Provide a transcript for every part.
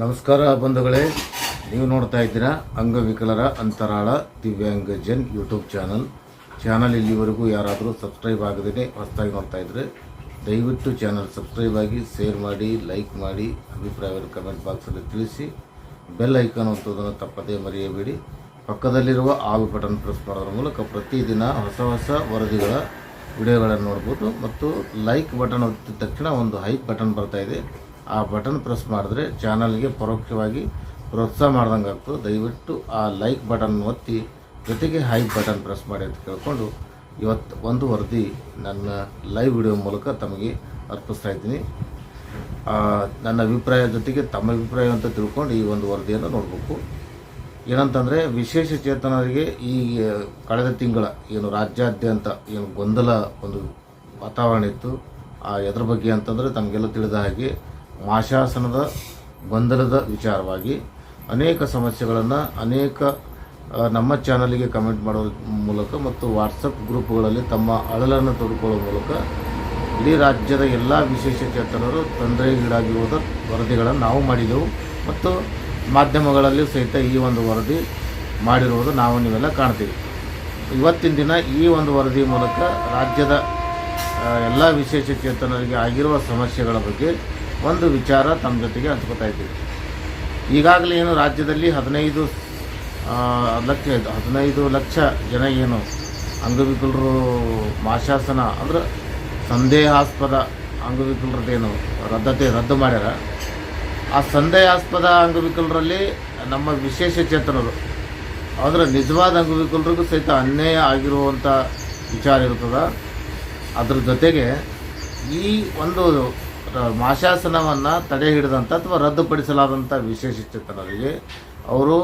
ನಮಸ್ಕಾರ ಬಂಧುಗಳೇ, ನೀವು ನೋಡ್ತಾ ಇದ್ದೀರಾ ಅಂಗವಿಕಲರ ಅಂತರಾಳ ದಿವ್ಯಾಂಗಜನ್ ಯೂಟ್ಯೂಬ್ ಚಾನಲ್. ಇಲ್ಲಿವರೆಗೂ ಯಾರಾದರೂ ಸಬ್ಸ್ಕ್ರೈಬ್ ಆಗದೇ ಹೊಸದಾಗಿ ನೋಡ್ತಾ ಇದ್ದರೆ ದಯವಿಟ್ಟು ಚಾನಲ್ ಸಬ್ಸ್ಕ್ರೈಬ್ ಆಗಿ, ಶೇರ್ ಮಾಡಿ, ಲೈಕ್ ಮಾಡಿ, ಅಭಿಪ್ರಾಯವನ್ನು ಕಮೆಂಟ್ ಬಾಕ್ಸಲ್ಲಿ ತಿಳಿಸಿ. ಬೆಲ್ ಐಕಾನ್ ಒತ್ತುವುದನ್ನು ತಪ್ಪದೇ ಮರೆಯಬೇಡಿ. ಪಕ್ಕದಲ್ಲಿರುವ ಆಲ್ ಬಟನ್ ಪ್ರೆಸ್ ಮಾಡೋದ್ರ ಮೂಲಕ ಪ್ರತಿದಿನ ಹೊಸ ವರದಿಗಳ ವಿಡಿಯೋಗಳನ್ನು ನೋಡ್ಬೋದು. ಮತ್ತು ಲೈಕ್ ಬಟನ್ ಒತ್ತಿದ ತಕ್ಷಣ ಒಂದು ಹೈಪ್ ಬಟನ್ ಬರ್ತಾ ಇದೆ, ಆ ಬಟನ್ ಪ್ರೆಸ್ ಮಾಡಿದ್ರೆ ಚಾನಲ್ಗೆ ಪರೋಕ್ಷವಾಗಿ ಪ್ರೋತ್ಸಾಹ ಮಾಡ್ದಂಗೆ ಆಗ್ತದೆ. ದಯವಿಟ್ಟು ಆ ಲೈಕ್ ಬಟನ್ ಒತ್ತಿ, ಜೊತೆಗೆ ಹೈಪ್ ಬಟನ್ ಪ್ರೆಸ್ ಮಾಡಿ ಅಂತ ಕೇಳ್ಕೊಂಡು ಇವತ್ತು ಒಂದು ವರದಿ ನನ್ನ ಲೈವ್ ವಿಡಿಯೋ ಮೂಲಕ ತಮಗೆ ಅರ್ಪಿಸ್ತಾ ಇದ್ದೀನಿ. ನನ್ನ ಅಭಿಪ್ರಾಯ ಜೊತೆಗೆ ತಮ್ಮ ಅಭಿಪ್ರಾಯ ಅಂತ ತಿಳ್ಕೊಂಡು ಈ ಒಂದು ವರದಿಯನ್ನು ನೋಡಬೇಕು. ಏನಂತಂದರೆ, ವಿಶೇಷ ಚೇತನರಿಗೆ ಈ ಕಳೆದ ತಿಂಗಳ ಏನು ರಾಜ್ಯಾದ್ಯಂತ ಏನು ಗೊಂದಲ ಒಂದು ವಾತಾವರಣ ಇತ್ತು, ಎದ್ರ ಬಗ್ಗೆ ಅಂತಂದರೆ ತಮಗೆಲ್ಲ ತಿಳಿದ ಹಾಗೆ ಮಾಶಾಸನದ ಗೊಂದಲದ ವಿಚಾರವಾಗಿ ಅನೇಕ ಸಮಸ್ಯೆಗಳನ್ನು ನಮ್ಮ ಚಾನಲಿಗೆ ಕಮೆಂಟ್ ಮಾಡೋದ್ರ ಮೂಲಕ ಮತ್ತು ವಾಟ್ಸಪ್ ಗ್ರೂಪ್ಗಳಲ್ಲಿ ತಮ್ಮ ಅಳಲನ್ನು ತೋಡಿಕೊಳ್ಳುವ ಮೂಲಕ ಇಡೀ ರಾಜ್ಯದ ಎಲ್ಲ ವಿಶೇಷ ಚೇತನರು ತೊಂದರೆಗೀಡಾಗಿರುವುದ ವರದಿಗಳನ್ನು ನಾವು ಮಾಡಿದೆವು. ಮತ್ತು ಮಾಧ್ಯಮಗಳಲ್ಲಿ ಸಹಿತ ಈ ಒಂದು ವರದಿ ಮಾಡಿರುವುದು ನಾವು ನೀವೆಲ್ಲ ಕಾಣ್ತೀವಿ. ಇವತ್ತಿನ ದಿನ ಈ ಒಂದು ವರದಿ ಮೂಲಕ ರಾಜ್ಯದ ಎಲ್ಲ ವಿಶೇಷ ಚೇತನರಿಗೆ ಆಗಿರುವ ಸಮಸ್ಯೆಗಳ ಬಗ್ಗೆ ಒಂದು ವಿಚಾರ ತಮ್ಮ ಜೊತೆಗೆ ಹಂಚ್ಕೊತಾ ಇದ್ದೀವಿ. ಈಗಾಗಲೇ ಏನು ರಾಜ್ಯದಲ್ಲಿ 15 ಲಕ್ಷ ಜನ ಏನು ಅಂಗವಿಕಲರು ಮಾಶಾಸನ ಅಂದ್ರೆ ಸಂದೇಹಾಸ್ಪದ ಅಂಗವಿಕಲರದ್ದೇನು ರದ್ದು ಮಾಡ್ಯಾರ. ಆ ಸಂದೇಹಾಸ್ಪದ ಅಂಗವಿಕಲರಲ್ಲಿ ನಮ್ಮ ವಿಶೇಷ ಚೇತನರು ಅಂದರೆ ನಿಜವಾದ ಅಂಗವಿಕಲರಿಗೂ ಸಹಿತ ಅನ್ಯಾಯ ಆಗಿರುವಂಥ ವಿಚಾರ ಇರ್ತದೆ. ಅದ್ರ ಜೊತೆಗೆ ಈ ಒಂದು ಮಾಶಾಸನವನ್ನು ತಡೆ ಹಿಡಿದಂಥ ಅಥವಾ ರದ್ದುಪಡಿಸಲಾದಂಥ ವಿಶೇಷ ಚೇತನರಿಗೆ ಅವರು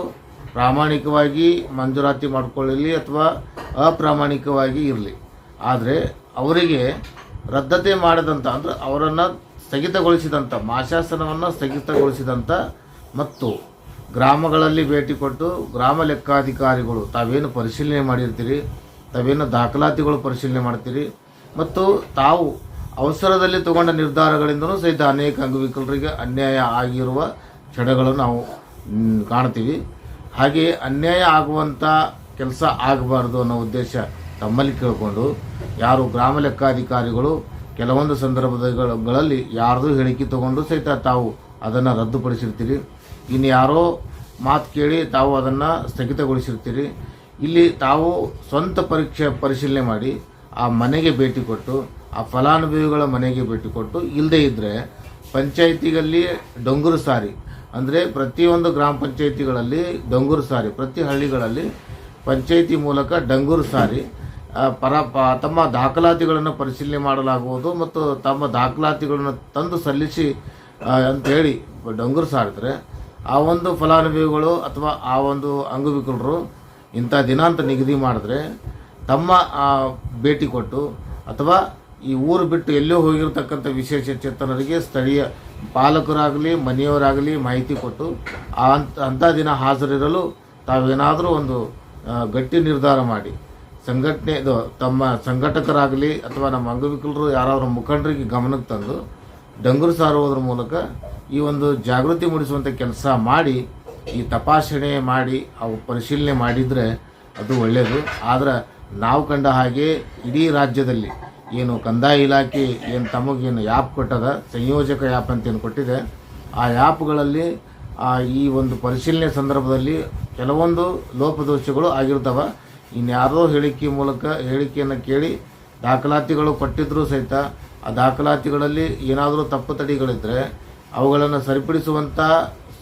ಪ್ರಾಮಾಣಿಕವಾಗಿ ಮಂಜೂರಾತಿ ಮಾಡಿಕೊಳ್ಳಲಿ ಅಥವಾ ಅಪ್ರಾಮಾಣಿಕವಾಗಿ ಇರಲಿ, ಆದರೆ ಅವರಿಗೆ ರದ್ದತೆ ಮಾಡಿದಂಥ ಅಂದರೆ ಅವರನ್ನು ಸ್ಥಗಿತಗೊಳಿಸಿದಂಥ ಮಾಶಾಸನವನ್ನು ಸ್ಥಗಿತಗೊಳಿಸಿದಂಥ ಮತ್ತು ಗ್ರಾಮಗಳಲ್ಲಿ ಭೇಟಿ ಕೊಟ್ಟು ಗ್ರಾಮ ಲೆಕ್ಕಾಧಿಕಾರಿಗಳು ತಾವೇನು ಪರಿಶೀಲನೆ ಮಾಡಿರ್ತೀರಿ, ತಾವೇನು ದಾಖಲಾತಿಗಳು ಪರಿಶೀಲನೆ ಮಾಡ್ತೀರಿ ಮತ್ತು ತಾವು ಅವಸರದಲ್ಲಿ ತಗೊಂಡ ನಿರ್ಧಾರಗಳಿಂದಲೂ ಸಹಿತ ಅನೇಕ ಅಂಗವಿಕಲರಿಗೆ ಅನ್ಯಾಯ ಆಗಿರುವ ಕ್ಷಣಗಳನ್ನು ನಾವು ಕಾಣ್ತೀವಿ. ಹಾಗೆ ಅನ್ಯಾಯ ಆಗುವಂಥ ಕೆಲಸ ಆಗಬಾರ್ದು ಅನ್ನೋ ಉದ್ದೇಶ ತಮ್ಮಲ್ಲಿ ಕೇಳಿಕೊಂಡು ಯಾರು ಗ್ರಾಮ ಲೆಕ್ಕಾಧಿಕಾರಿಗಳು ಕೆಲವೊಂದು ಸಂದರ್ಭಗಳಲ್ಲಿ ಯಾರ್ದು ಹೇಳಿಕೆ ತಗೊಂಡು ಸಹಿತ ತಾವು ಅದನ್ನು ರದ್ದುಪಡಿಸಿರ್ತೀರಿ. ಇನ್ನು ಯಾರೋ ಮಾತು ಕೇಳಿ ತಾವು ಅದನ್ನು ಸ್ಥಗಿತಗೊಳಿಸಿರ್ತೀರಿ. ಇಲ್ಲಿ ತಾವು ಸ್ವಂತ ಪರಿಶೀಲನೆ ಮಾಡಿ ಆ ಮನೆಗೆ ಭೇಟಿ ಕೊಟ್ಟು ಆ ಫಲಾನುಭವಿಗಳ ಮನೆಗೆ ಭೇಟಿ ಕೊಟ್ಟು ಇಲ್ಲದೇ ಇದ್ದರೆ ಪಂಚಾಯಿತಿಗಳಲ್ಲಿ ಡೊಂಗುರು ಸಾರಿ ಅಂದರೆ ಪ್ರತಿಯೊಂದು ಗ್ರಾಮ ಪಂಚಾಯಿತಿಗಳಲ್ಲಿ ಡೊಂಗುರು ಸಾರಿ, ಪ್ರತಿ ಹಳ್ಳಿಗಳಲ್ಲಿ ಪಂಚಾಯಿತಿ ಮೂಲಕ ಡಂಗೂರು ಸಾರಿ ತಮ್ಮ ದಾಖಲಾತಿಗಳನ್ನು ಪರಿಶೀಲನೆ ಮಾಡಲಾಗುವುದು ಮತ್ತು ತಮ್ಮ ದಾಖಲಾತಿಗಳನ್ನು ತಂದು ಸಲ್ಲಿಸಿ ಅಂಥೇಳಿ ಡೊಂಗೂರು ಸಾರಿದ್ರೆ ಆ ಒಂದು ಫಲಾನುಭವಿಗಳು ಅಥವಾ ಆ ಒಂದು ಅಂಗವಿಕಲರು ಇಂಥ ದಿನಾಂತ ನಿಗದಿ ಮಾಡಿದ್ರೆ ತಮ್ಮ ಭೇಟಿ ಕೊಟ್ಟು ಅಥವಾ ಈ ಊರು ಬಿಟ್ಟು ಎಲ್ಲೋ ಹೋಗಿರ್ತಕ್ಕಂಥ ವಿಶೇಷ ಚೇತನರಿಗೆ ಸ್ಥಳೀಯ ಪಾಲಕರಾಗಲಿ ಮನೆಯವರಾಗಲಿ ಮಾಹಿತಿ ಕೊಟ್ಟು ಅಂಥ ದಿನ ಹಾಜರಿರಲು ತಾವೇನಾದರೂ ಒಂದು ಗಟ್ಟಿ ನಿರ್ಧಾರ ಮಾಡಿ ತಮ್ಮ ಸಂಘಟಕರಾಗಲಿ ಅಥವಾ ನಮ್ಮ ಅಂಗವಿಕಲರು ಯಾರಾದರೂ ಮುಖಂಡರಿಗೆ ಗಮನಕ್ಕೆ ತಂದು ಡಂಗೂರು ಸಾರುವುದರ ಮೂಲಕ ಈ ಒಂದು ಜಾಗೃತಿ ಮೂಡಿಸುವಂಥ ಕೆಲಸ ಮಾಡಿ ಈ ತಪಾಸಣೆ ಮಾಡಿ ಅವು ಪರಿಶೀಲನೆ ಮಾಡಿದರೆ ಅದು ಒಳ್ಳೆಯದು. ಆದರೆ ನಾವು ಕಂಡ ಹಾಗೆ ಇಡೀ ರಾಜ್ಯದಲ್ಲಿ ಏನು ಕಂದಾಯ ಇಲಾಖೆ ಏನು ತಮಗೇನು ಆ್ಯಪ್ ಕೊಟ್ಟದ, ಸಂಯೋಜಕ ಆ್ಯಪ್ ಅಂತೇನು ಕೊಟ್ಟಿದೆ, ಆ ಆ್ಯಪ್ಗಳಲ್ಲಿ ಈ ಒಂದು ಪರಿಶೀಲನೆ ಸಂದರ್ಭದಲ್ಲಿ ಕೆಲವೊಂದು ಲೋಪದೋಷಗಳು ಆಗಿರ್ತವೆ. ಇನ್ಯಾರೋ ಹೇಳಿಕೆಯನ್ನು ಕೇಳಿ ದಾಖಲಾತಿಗಳು ಕೊಟ್ಟಿದ್ದರೂ ಸಹಿತ ಆ ದಾಖಲಾತಿಗಳಲ್ಲಿ ಏನಾದರೂ ತಪ್ಪು ತಡೆಗಳಿದ್ದರೆ ಅವುಗಳನ್ನು ಸರಿಪಡಿಸುವಂಥ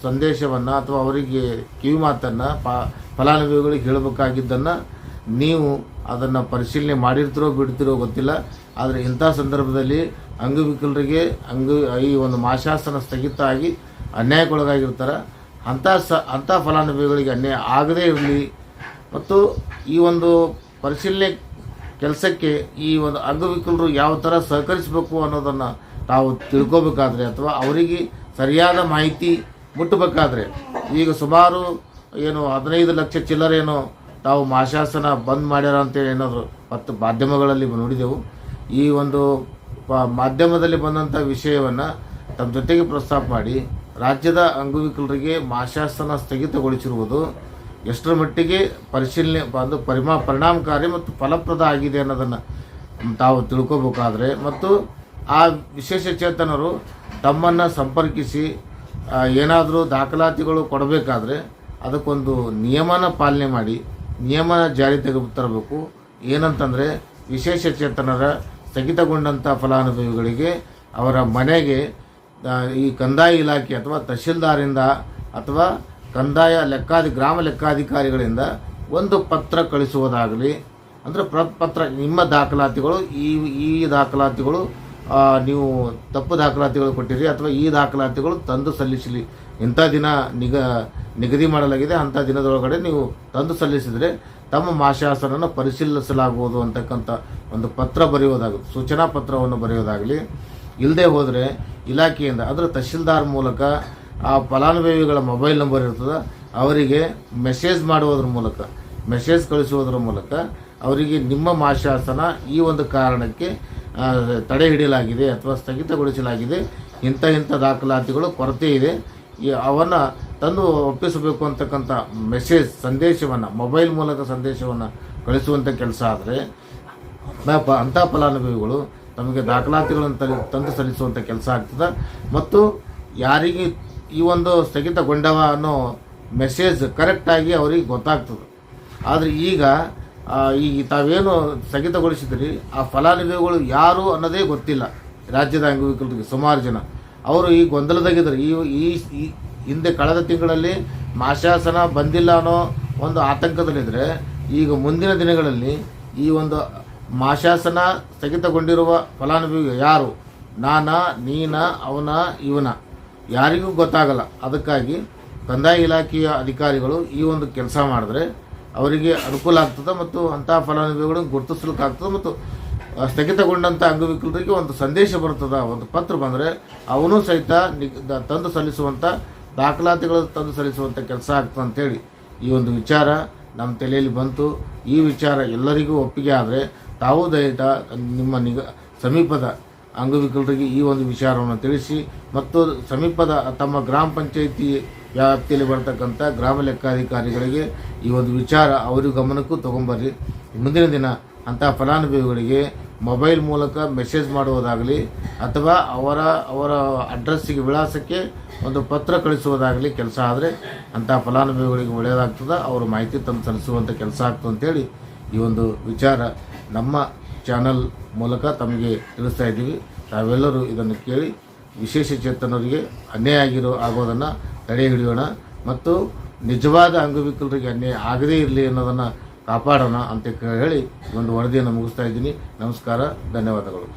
ಸಂದೇಶವನ್ನು ಅಥವಾ ಅವರಿಗೆ ಕಿವಿ ಮಾತನ್ನು ಫಲಾನುಭವಿಗಳಿಗೆ ಹೇಳಬೇಕಾಗಿದ್ದನ್ನು ನೀವು ಅದನ್ನು ಪರಿಶೀಲನೆ ಮಾಡಿರ್ತಿರೋ ಬಿಡ್ತಿರೋ ಗೊತ್ತಿಲ್ಲ. ಆದರೆ ಇಂಥ ಸಂದರ್ಭದಲ್ಲಿ ಅಂಗವಿಕಲರಿಗೆ ಈ ಒಂದು ಮಾಶಾಸನ ಸ್ಥಗಿತ ಆಗಿ ಅನ್ಯಾಯಕ್ಕೊಳಗಾಗಿರ್ತಾರೆ. ಅಂಥ ಫಲಾನುಭವಿಗಳಿಗೆ ಅನ್ಯಾಯ ಆಗದೇ ಇರಲಿ ಮತ್ತು ಈ ಒಂದು ಪರಿಶೀಲನೆ ಕೆಲಸಕ್ಕೆ ಈ ಒಂದು ಅಂಗವಿಕಲರು ಯಾವ ಥರ ಸಹಕರಿಸಬೇಕು ಅನ್ನೋದನ್ನು ತಾವು ತಿಳ್ಕೋಬೇಕಾದ್ರೆ ಅಥವಾ ಅವರಿಗೆ ಸರಿಯಾದ ಮಾಹಿತಿ ಮುಟ್ಟಬೇಕಾದ್ರೆ ಈಗ ಸುಮಾರು ಏನು 15 ಲಕ್ಷ ಚಿಲ್ಲರೇನು ತಾವು ಮಾಶಾಸನ ಬಂದ್ ಮಾಡ್ಯಾರ ಅಂತೇಳಿ ಏನಾದರೂ ಮತ್ತು ಮಾಧ್ಯಮಗಳಲ್ಲಿ ನೋಡಿದೆವು. ಈ ಒಂದು ಮಾಧ್ಯಮದಲ್ಲಿ ಬಂದಂಥ ವಿಷಯವನ್ನು ತಮ್ಮ ಜೊತೆಗೆ ಪ್ರಸ್ತಾಪ ಮಾಡಿ ರಾಜ್ಯದ ಅಂಗವಿಕಲರಿಗೆ ಮಾಶಾಸನ ಸ್ಥಗಿತಗೊಳಿಸಿರುವುದು ಎಷ್ಟರ ಮಟ್ಟಿಗೆ ಪರಿಶೀಲನೆ ಅದು ಪರಿಣಾಮಕಾರಿ ಮತ್ತು ಫಲಪ್ರದ ಆಗಿದೆ ಅನ್ನೋದನ್ನು ತಾವು ತಿಳ್ಕೋಬೇಕಾದ್ರೆ, ಮತ್ತು ಆ ವಿಶೇಷಚೇತನರು ತಮ್ಮನ್ನು ಸಂಪರ್ಕಿಸಿ ಏನಾದರೂ ದಾಖಲಾತಿಗಳು ಕೊಡಬೇಕಾದ್ರೆ ಅದಕ್ಕೊಂದು ನಿಯಮನ ಪಾಲನೆ ಮಾಡಿ ನಿಯಮನ ಜಾರಿ ತರಬೇಕು. ಏನಂತಂದರೆ, ವಿಶೇಷಚೇತನರ ಸ್ಥಗಿತಗೊಂಡಂಥ ಫಲಾನುಭವಿಗಳಿಗೆ ಅವರ ಮನೆಗೆ ಈ ಕಂದಾಯ ಇಲಾಖೆ ಅಥವಾ ತಹಶೀಲ್ದಾರಿಂದ ಅಥವಾ ಕಂದಾಯ ಗ್ರಾಮ ಲೆಕ್ಕಾಧಿಕಾರಿಗಳಿಂದ ಒಂದು ಪತ್ರ ಕಳಿಸುವುದಾಗಲಿ, ಅಂದರೆ ಪತ್ರ ನಿಮ್ಮ ದಾಖಲಾತಿಗಳು ಈ ದಾಖಲಾತಿಗಳು ನೀವು ತಪ್ಪು ದಾಖಲಾತಿಗಳು ಕೊಟ್ಟಿರಿ ಅಥವಾ ಈ ದಾಖಲಾತಿಗಳು ತಂದು ಸಲ್ಲಿಸಲಿ, ಇಂಥ ದಿನ ನಿಗದಿ ಮಾಡಲಾಗಿದೆ ಅಂಥ ದಿನದೊಳಗಡೆ ನೀವು ತಂದು ಸಲ್ಲಿಸಿದರೆ ತಮ್ಮ ಮಾಶಾಸನವನ್ನು ಪರಿಶೀಲಿಸಲಾಗುವುದು ಅಂತಕ್ಕಂಥ ಒಂದು ಪತ್ರ ಬರೆಯೋದಾಗಲಿ, ಸೂಚನಾ ಪತ್ರವನ್ನು ಬರೆಯೋದಾಗಲಿ, ಇಲ್ಲದೆ ಹೋದರೆ ಇಲಾಖೆಯಿಂದ ಅಂದರೆ ತಹಶೀಲ್ದಾರ್ ಮೂಲಕ ಆ ಫಲಾನುಭವಿಗಳ ಮೊಬೈಲ್ ನಂಬರ್ ಇರ್ತದೆ, ಅವರಿಗೆ ಮೆಸೇಜ್ ಮಾಡುವುದರ ಮೂಲಕ ಮೆಸೇಜ್ ಕಳಿಸುವುದರ ಮೂಲಕ ಅವರಿಗೆ ನಿಮ್ಮ ಮಾಶಾಸನ ಈ ಒಂದು ಕಾರಣಕ್ಕೆ ತಡೆ ಹಿಡಿಯಲಾಗಿದೆ ಅಥವಾ ಸ್ಥಗಿತಗೊಳಿಸಲಾಗಿದೆ, ಇಂಥ ದಾಖಲಾತಿಗಳು ಕೊರತೆ ಇದೆ, ಅವನ್ನು ತಂದು ಒಪ್ಪಿಸಬೇಕು ಅಂತಕ್ಕಂಥ ಸಂದೇಶವನ್ನು ಮೊಬೈಲ್ ಮೂಲಕ ಸಂದೇಶವನ್ನು ಕಳಿಸುವಂಥ ಕೆಲಸ ಆದರೆ ಅಂಥ ಫಲಾನುಭವಿಗಳು ತಮಗೆ ದಾಖಲಾತಿಗಳನ್ನು ತಂದು ಸಲ್ಲಿಸುವಂಥ ಕೆಲಸ ಆಗ್ತದೆ. ಮತ್ತು ಯಾರಿಗೆ ಈ ಒಂದು ಸ್ಥಗಿತಗೊಂಡವ ಅನ್ನೋ ಮೆಸೇಜ್ ಕರೆಕ್ಟಾಗಿ ಅವರಿಗೆ ಗೊತ್ತಾಗ್ತದೆ. ಆದರೆ ಈಗ ತಾವೇನು ಸ್ಥಗಿತಗೊಳಿಸಿದ್ರಿ ಆ ಫಲಾನುಭವಿಗಳು ಯಾರು ಅನ್ನೋದೇ ಗೊತ್ತಿಲ್ಲ ರಾಜ್ಯದ ಅಂಗವಿಕಲರಿಗೆ. ಸುಮಾರು ಜನ ಅವರು ಈ ಗೊಂದಲದಾಗಿದ್ದಾರೆ. ಈ ಹಿಂದೆ ಕಳೆದ ತಿಂಗಳಲ್ಲಿ ಮಾಶಾಸನ ಬಂದಿಲ್ಲ ಅನ್ನೋ ಒಂದು ಆತಂಕದಲ್ಲಿದ್ದರೆ, ಈಗ ಮುಂದಿನ ದಿನಗಳಲ್ಲಿ ಈ ಒಂದು ಮಾಶಾಸನ ಸ್ಥಗಿತಗೊಂಡಿರುವ ಫಲಾನುಭವಿ ಯಾರು, ನೀನ ಅವನ ಇವನ ಯಾರಿಗೂ ಗೊತ್ತಾಗಲ್ಲ. ಅದಕ್ಕಾಗಿ ಕಂದಾಯ ಇಲಾಖೆಯ ಅಧಿಕಾರಿಗಳು ಈ ಒಂದು ಕೆಲಸ ಮಾಡಿದ್ರೆ ಅವರಿಗೆ ಅನುಕೂಲ ಆಗ್ತದೆ ಮತ್ತು ಅಂಥ ಫಲಾನುಭವಿಗಳನ್ನು ಗುರುತಿಸ್ಲಿಕ್ಕಾಗ್ತದೆ ಮತ್ತು ಸ್ಥಗಿತಗೊಂಡಂಥ ಅಂಗವಿಕಲರಿಗೆ ಒಂದು ಸಂದೇಶ ಬರ್ತದೆ. ಒಂದು ಪತ್ರ ಬಂದರೆ ಅವನು ಸಹಿತ ತಂದು ಸಲ್ಲಿಸುವಂಥ ದಾಖಲಾತಿಗಳು ತಂದು ಸಲ್ಲಿಸುವಂಥ ಕೆಲಸ ಆಗ್ತದೆ ಅಂಥೇಳಿ ಈ ಒಂದು ವಿಚಾರ ನಮ್ಮ ತಲೆಯಲ್ಲಿ ಬಂತು. ಈ ವಿಚಾರ ಎಲ್ಲರಿಗೂ ಒಪ್ಪಿಗೆ ಆದರೆ ತಾವು ದಯಟ ನಿಮ್ಮ ಸಮೀಪದ ಅಂಗವಿಕಲರಿಗೆ ಈ ಒಂದು ವಿಚಾರವನ್ನು ತಿಳಿಸಿ ಮತ್ತು ಸಮೀಪದ ತಮ್ಮ ಗ್ರಾಮ ಪಂಚಾಯಿತಿ ವ್ಯಾಪ್ತಿಯಲ್ಲಿ ಬರ್ತಕ್ಕಂಥ ಗ್ರಾಮ ಲೆಕ್ಕಾಧಿಕಾರಿಗಳಿಗೆ ಈ ಒಂದು ವಿಚಾರ ಅವರ ಗಮನಕ್ಕೂ ತೊಗೊಂಬರ್ರಿ. ಮುಂದಿನ ದಿನ ಅಂಥ ಫಲಾನುಭವಿಗಳಿಗೆ ಮೊಬೈಲ್ ಮೂಲಕ ಮೆಸೇಜ್ ಮಾಡುವುದಾಗಲಿ ಅಥವಾ ಅವರ ಅಡ್ರೆಸ್ಸಿಗೆ ವಿಳಾಸಕ್ಕೆ ಒಂದು ಪತ್ರ ಕಳಿಸುವುದಾಗಲಿ ಕೆಲಸ ಆದರೆ ಅಂಥ ಫಲಾನುಭವಿಗಳಿಗೆ ಒಳ್ಳೆಯದಾಗ್ತದೆ, ಅವರು ಮಾಹಿತಿ ತಂದು ಸಲ್ಲಿಸುವಂಥ ಕೆಲಸ ಆಗ್ತದೆ ಅಂತೇಳಿ ಈ ಒಂದು ವಿಚಾರ ನಮ್ಮ ಚಾನಲ್ ಮೂಲಕ ತಮಗೆ ತಿಳಿಸ್ತಾ ಇದ್ದೀವಿ. ತಾವೆಲ್ಲರೂ ಇದನ್ನು ಕೇಳಿ ವಿಶೇಷಚೇತನರಿಗೆ ಅನ್ಯಾಯ ಆಗೋದನ್ನು ತಡೆ ಹಿಡಿಯೋಣ ಮತ್ತು ನಿಜವಾದ ಅಂಗವಿಕಲರಿಗೆ ಅನ್ಯಾಯ ಆಗದೇ ಇರಲಿ ಅನ್ನೋದನ್ನು ಕಾಪಾಡೋಣ ಅಂತ ಹೇಳಿ ಒಂದು ವರದಿಯನ್ನು ಮುಗಿಸ್ತಾ ಇದ್ದೀನಿ. ನಮಸ್ಕಾರ, ಧನ್ಯವಾದಗಳು.